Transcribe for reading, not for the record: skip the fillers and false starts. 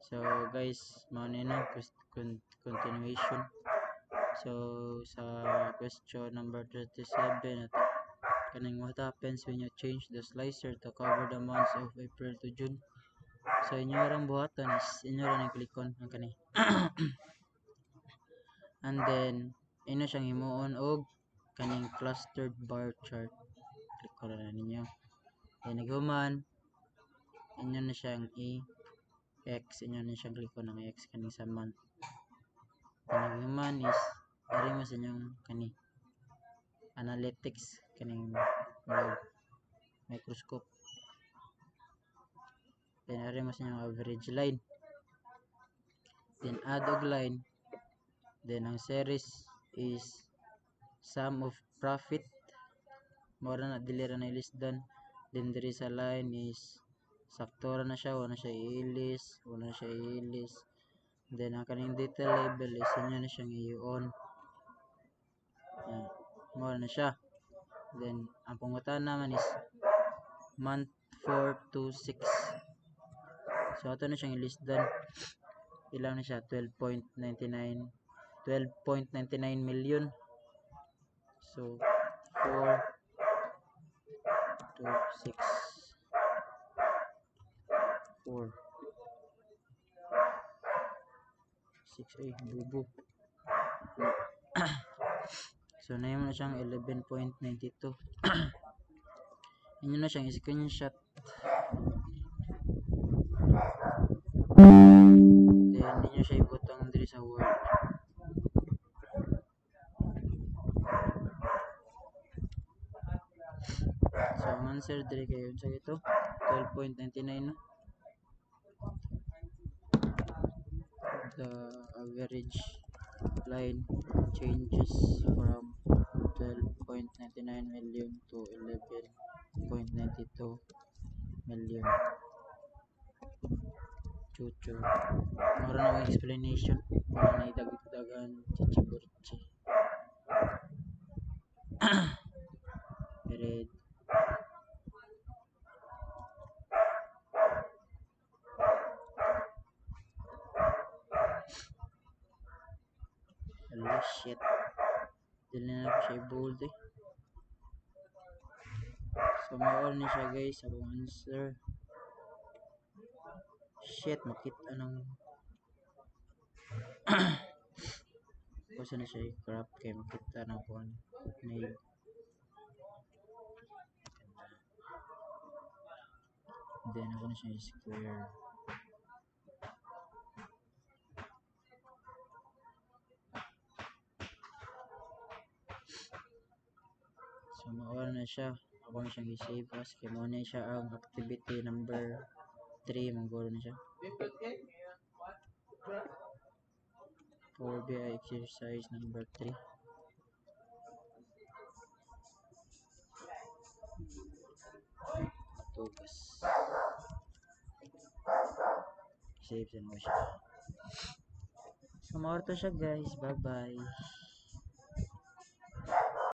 So guys, mao ni na continuation. So sa question number 37 nato, kaning what happens when you change the slicer to cover the months of April to June. So inyo rang buhaton is inyo rang i-clickon ang kani. And then inyo siyang himuon og kaning clustered bar chart. Click ko na ninyo. Then naghuman inyo na siyang i-x, inyo na siyang click ko ng x kaning sa month. Kaning human is ari mo sa inyong kani analytics kaning microscope. Then ari mo sa inyong average line. Then add og line. Then ang series is sum of profit. Mora na dili ra na list down. Then diri sa line is sakto ra na siya, wala na siya i-list, wala na siya i-list. Then ang kaning detail label is inyo na siyang i-on. Mora na siya. Then ang pangutan naman is month 4 to 6. So ato na siyang i-list down. Ilang na siya 12.99 million. So 4 to 6 4 6 ay bubo. So na yun na siyang 11.92. Inyo na siyang screenshot. Then inyo siya ibutang diri sa Word. So ang answer diri kayo sa ito 12.99 no? The average line changes from 12.99 million to 11.92 million. Chucho. Mara na ang explanation. Para na idagdagan chichiburchi. Red. Hello, shit. Dili na ako siya i-bold eh. So mawala na siya guys. Ako answer. Shit, makita ng kasi na siya i-crop kaya makita ng kung may then ako na siya i-square. So mawala na siya. Ako na siyang i-save as kaya mawala na siya ang activity number 3. Mangguro na siya. 4BI exercise number 3. Matugas. Save na mo siya. So mawala siya guys. Bye bye.